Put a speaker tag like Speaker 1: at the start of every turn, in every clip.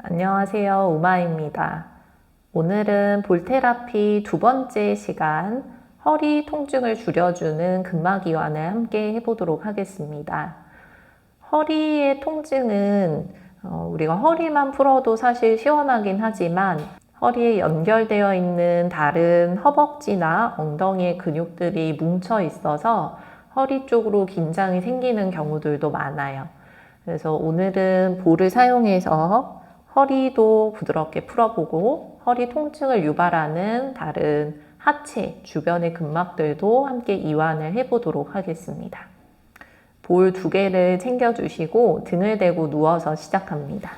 Speaker 1: 안녕하세요. 우마입니다. 오늘은 볼테라피 두 번째 시간 허리 통증을 줄여주는 근막 이완을 함께 해보도록 하겠습니다. 허리의 통증은 우리가 허리만 풀어도 사실 시원하긴 하지만 허리에 연결되어 있는 다른 허벅지나 엉덩이의 근육들이 뭉쳐 있어서 허리 쪽으로 긴장이 생기는 경우들도 많아요. 그래서 오늘은 볼을 사용해서 허리도 부드럽게 풀어보고 허리 통증을 유발하는 다른 하체 주변의 근막들도 함께 이완을 해보도록 하겠습니다. 볼 두 개를 챙겨주시고 등을 대고 누워서 시작합니다.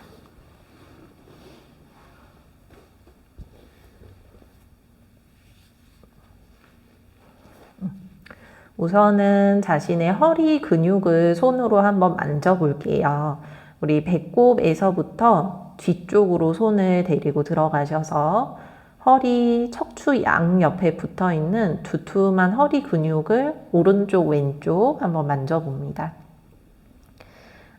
Speaker 1: 우선은 자신의 허리 근육을 손으로 한번 만져볼게요. 우리 배꼽에서부터 뒤쪽으로 손을 데리고 들어가셔서 허리 척추 양옆에 붙어 있는 두툼한 허리 근육을 오른쪽 왼쪽 한번 만져봅니다.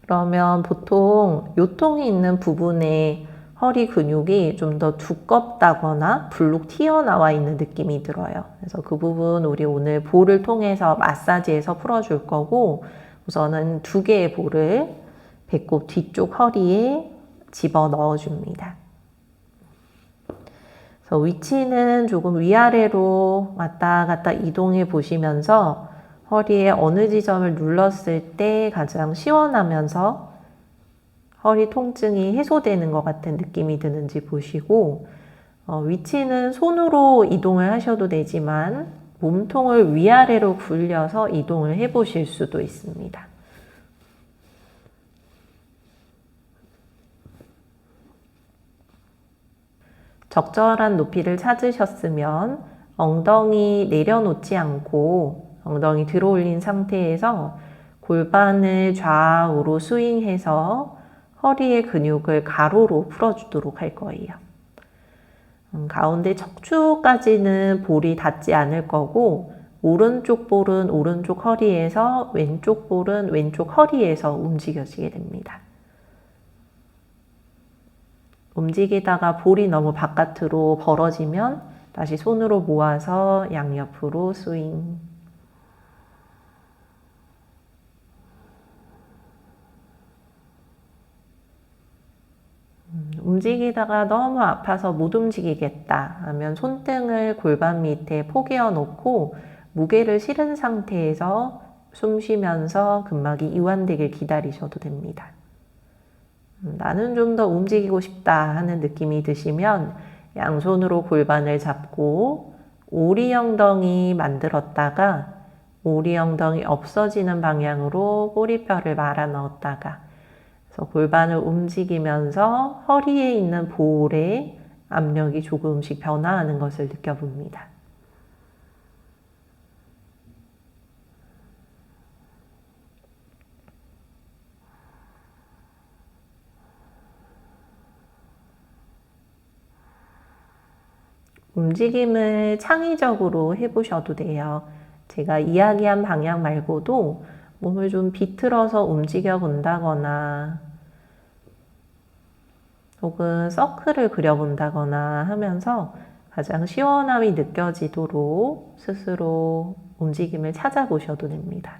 Speaker 1: 그러면 보통 요통이 있는 부분에 허리 근육이 좀 더 두껍다거나 불룩 튀어나와 있는 느낌이 들어요. 그래서 그 부분 우리 오늘 볼을 통해서 마사지해서 풀어줄 거고, 우선은 두 개의 볼을 배꼽 뒤쪽 허리에 집어 넣어줍니다. 그래서 위치는 조금 위아래로 왔다 갔다 이동해 보시면서 허리에 어느 지점을 눌렀을 때 가장 시원하면서 허리 통증이 해소되는 것 같은 느낌이 드는지 보시고, 위치는 손으로 이동을 하셔도 되지만 몸통을 위아래로 굴려서 이동을 해 보실 수도 있습니다. 적절한 높이를 찾으셨으면 엉덩이 내려놓지 않고 엉덩이 들어 올린 상태에서 골반을 좌우로 스윙해서 허리의 근육을 가로로 풀어주도록 할 거예요. 가운데 척추까지는 볼이 닿지 않을 거고, 오른쪽 볼은 오른쪽 허리에서 왼쪽 볼은 왼쪽 허리에서 움직여지게 됩니다. 움직이다가 볼이 너무 바깥으로 벌어지면 다시 손으로 모아서 양옆으로 스윙. 움직이다가 너무 아파서 못 움직이겠다 하면 손등을 골반 밑에 포개어 놓고 무게를 실은 상태에서 숨 쉬면서 근막이 이완되길 기다리셔도 됩니다. 나는 좀 더 움직이고 싶다 하는 느낌이 드시면 양손으로 골반을 잡고 오리 엉덩이 만들었다가 오리 엉덩이 없어지는 방향으로 꼬리뼈를 말아 넣었다가, 그래서 골반을 움직이면서 허리에 있는 볼에 압력이 조금씩 변화하는 것을 느껴봅니다. 움직임을 창의적으로 해보셔도 돼요. 제가 이야기한 방향 말고도 몸을 좀 비틀어서 움직여 본다거나 혹은 서클을 그려본다거나 하면서 가장 시원함이 느껴지도록 스스로 움직임을 찾아보셔도 됩니다.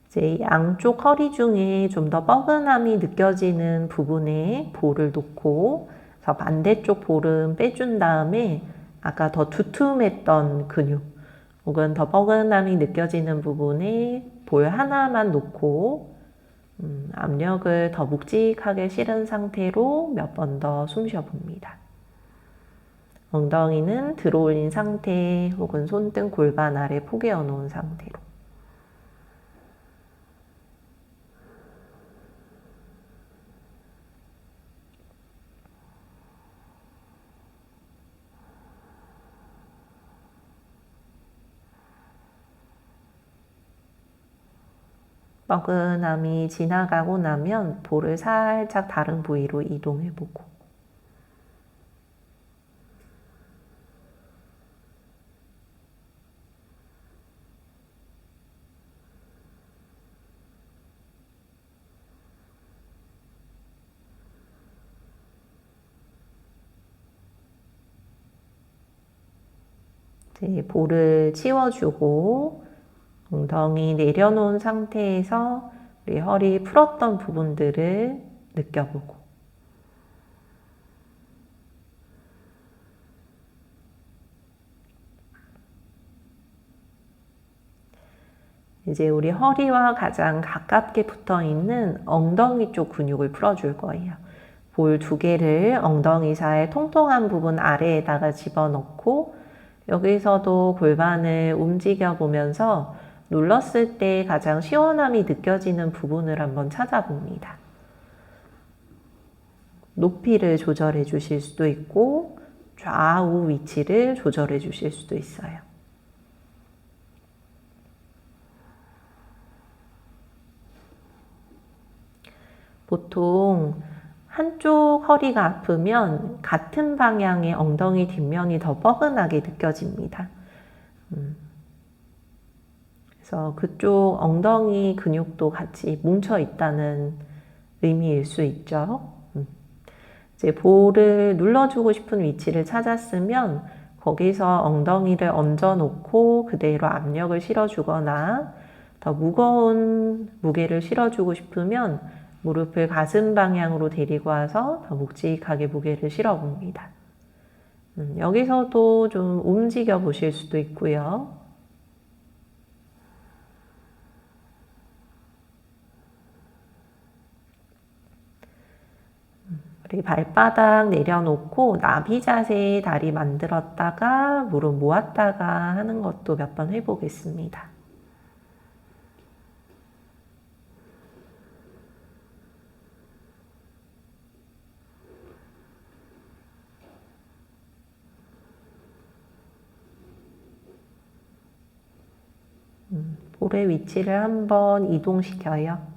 Speaker 1: 이제 양쪽 허리 중에 좀 더 뻐근함이 느껴지는 부분에 볼을 놓고, 그래서 반대쪽 볼은 빼준 다음에 아까 더 두툼했던 근육 혹은 더 뻐근함이 느껴지는 부분에 볼 하나만 놓고 압력을 더 묵직하게 실은 상태로 몇 번 더 숨 쉬어봅니다. 엉덩이는 들어 올린 상태 혹은 손등 골반 아래 포개어 놓은 상태로. 뻐근함이 지나가고 나면 볼을 살짝 다른 부위로 이동해보고, 이제 볼을 치워주고 엉덩이 내려놓은 상태에서 우리 허리 풀었던 부분들을 느껴보고, 이제 우리 허리와 가장 가깝게 붙어 있는 엉덩이 쪽 근육을 풀어줄 거예요. 볼 두 개를 엉덩이 살 통통한 부분 아래에다가 집어넣고, 여기서도 골반을 움직여 보면서 눌렀을 때 가장 시원함이 느껴지는 부분을 한번 찾아봅니다. 높이를 조절해 주실 수도 있고 좌우 위치를 조절해 주실 수도 있어요. 보통 한쪽 허리가 아프면 같은 방향의 엉덩이 뒷면이 더 뻐근하게 느껴집니다. 그래서 그쪽 엉덩이 근육도 같이 뭉쳐 있다는 의미일 수 있죠. 이제 볼을 눌러주고 싶은 위치를 찾았으면 거기서 엉덩이를 얹어 놓고 그대로 압력을 실어주거나, 더 무거운 무게를 실어주고 싶으면 무릎을 가슴 방향으로 데리고 와서 더 묵직하게 무게를 실어봅니다. 여기서도 좀 움직여 보실 수도 있고요. 우리 발바닥 내려놓고 나비 자세의 다리 만들었다가 무릎 모았다가 하는 것도 몇 번 해보겠습니다. 볼의 위치를 한번 이동시켜요.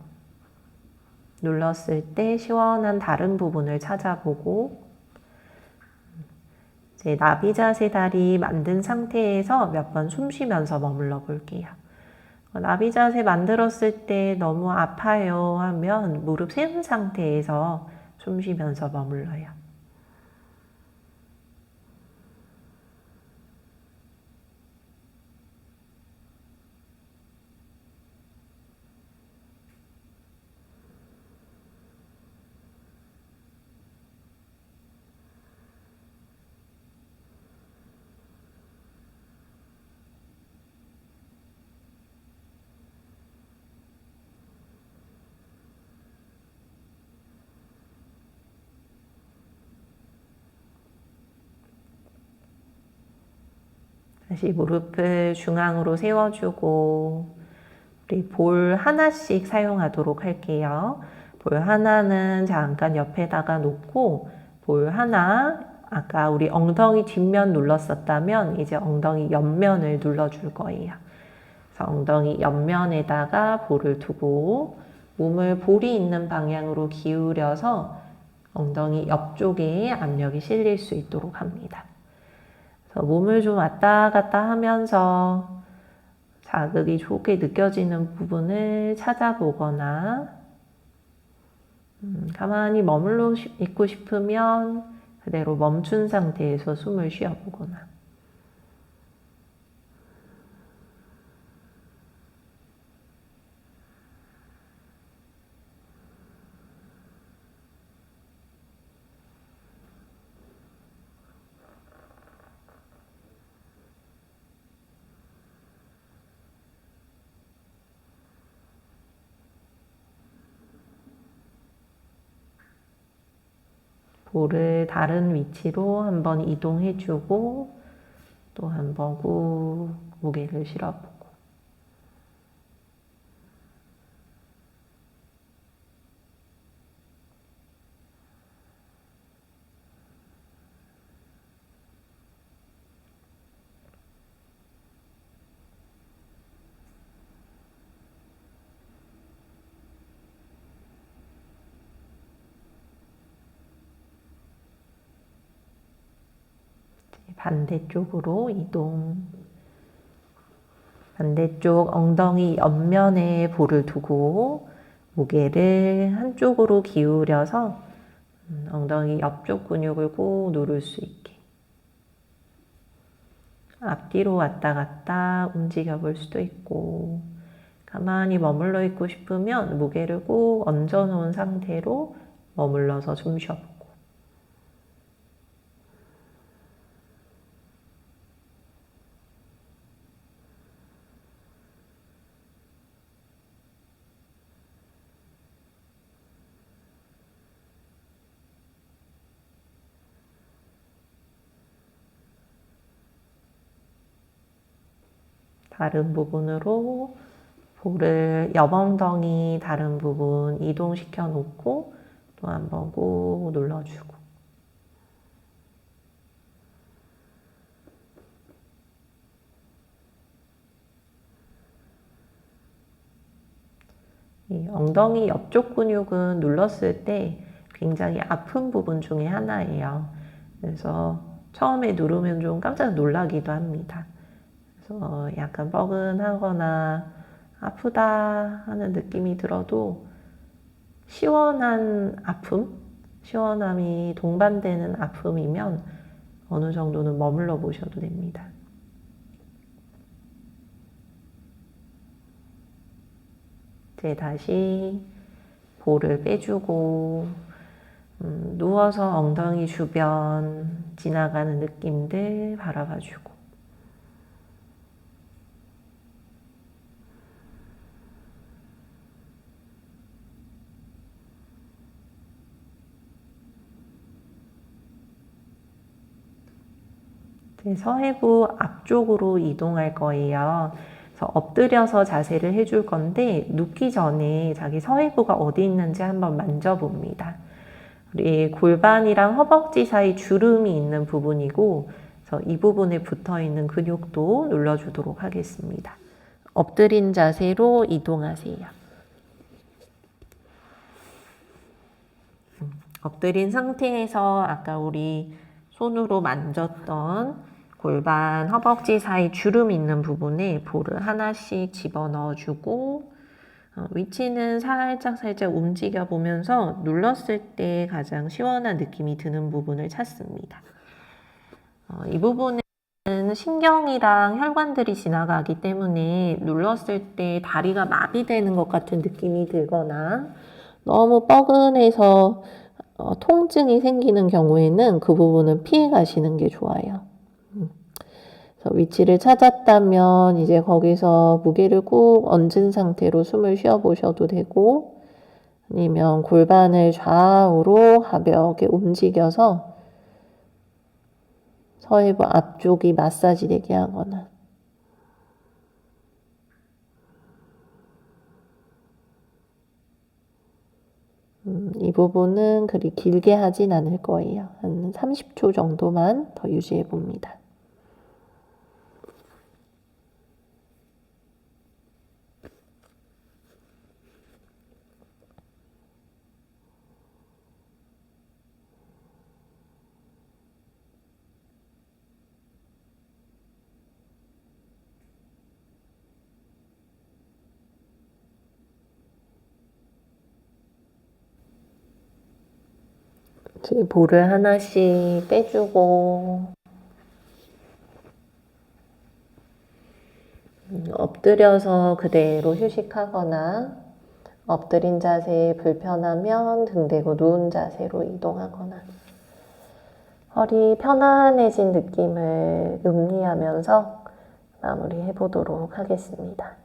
Speaker 1: 눌렀을 때 시원한 다른 부분을 찾아보고, 이제 나비 자세 다리 만든 상태에서 몇 번 숨 쉬면서 머물러 볼게요. 나비 자세 만들었을 때 너무 아파요 하면 무릎 세운 상태에서 숨 쉬면서 머물러요. 다시 무릎을 중앙으로 세워주고 우리 볼 하나씩 사용하도록 할게요. 볼 하나는 잠깐 옆에다가 놓고, 볼 하나, 아까 우리 엉덩이 뒷면 눌렀었다면 이제 엉덩이 옆면을 눌러줄 거예요. 그래서 엉덩이 옆면에다가 볼을 두고 몸을 볼이 있는 방향으로 기울여서 엉덩이 옆쪽에 압력이 실릴 수 있도록 합니다. 그래서 몸을 좀 왔다 갔다 하면서 자극이 좋게 느껴지는 부분을 찾아보거나, 가만히 머물러 있고 싶으면 그대로 멈춘 상태에서 숨을 쉬어보거나. 볼을 다른 위치로 한번 이동해주고 또 한번 꾹 무게를 실어보고. 반대쪽으로 이동. 반대쪽 엉덩이 옆면에 볼을 두고 무게를 한쪽으로 기울여서 엉덩이 옆쪽 근육을 꾹 누를 수 있게. 앞뒤로 왔다 갔다 움직여 볼 수도 있고, 가만히 머물러 있고 싶으면 무게를 꾹 얹어 놓은 상태로 머물러서 숨 쉬어보고. 다른 부분으로 볼을 옆엉덩이 다른 부분 이동시켜 놓고 또 한 번 꾹 눌러주고. 이 엉덩이 옆쪽 근육은 눌렀을 때 굉장히 아픈 부분 중에 하나예요. 그래서 처음에 누르면 좀 깜짝 놀라기도 합니다. 그래서 약간 뻐근하거나 아프다 하는 느낌이 들어도 시원한 아픔, 시원함이 동반되는 아픔이면 어느 정도는 머물러 보셔도 됩니다. 이제 다시 볼을 빼주고 누워서 엉덩이 주변 지나가는 느낌들 바라봐주고. 서해부 앞쪽으로 이동할 거예요. 그래서 엎드려서 자세를 해줄 건데 눕기 전에 자기 서해부가 어디 있는지 한번 만져봅니다. 우리 골반이랑 허벅지 사이 주름이 있는 부분이고, 그래서 이 부분에 붙어 있는 근육도 눌러주도록 하겠습니다. 엎드린 자세로 이동하세요. 엎드린 상태에서 아까 우리 손으로 만졌던 골반, 허벅지 사이 주름 있는 부분에 볼을 하나씩 집어넣어주고, 위치는 살짝 움직여 보면서 눌렀을 때 가장 시원한 느낌이 드는 부분을 찾습니다. 이 부분은 신경이랑 혈관들이 지나가기 때문에 눌렀을 때 다리가 마비되는 것 같은 느낌이 들거나 너무 뻐근해서 통증이 생기는 경우에는 그 부분은 피해 가시는 게 좋아요. 그래서 위치를 찾았다면 이제 거기서 무게를 꾹 얹은 상태로 숨을 쉬어 보셔도 되고, 아니면 골반을 좌우로 가볍게 움직여서 서해부 앞쪽이 마사지 되게 하거나. 이 부분은 그리 길게 하진 않을 거예요. 한 30초 정도만 더 유지해 봅니다. 볼을 하나씩 빼주고, 엎드려서 그대로 휴식하거나, 엎드린 자세 불편하면 등 대고 누운 자세로 이동하거나, 허리 편안해진 느낌을 음미하면서 마무리해 보도록 하겠습니다.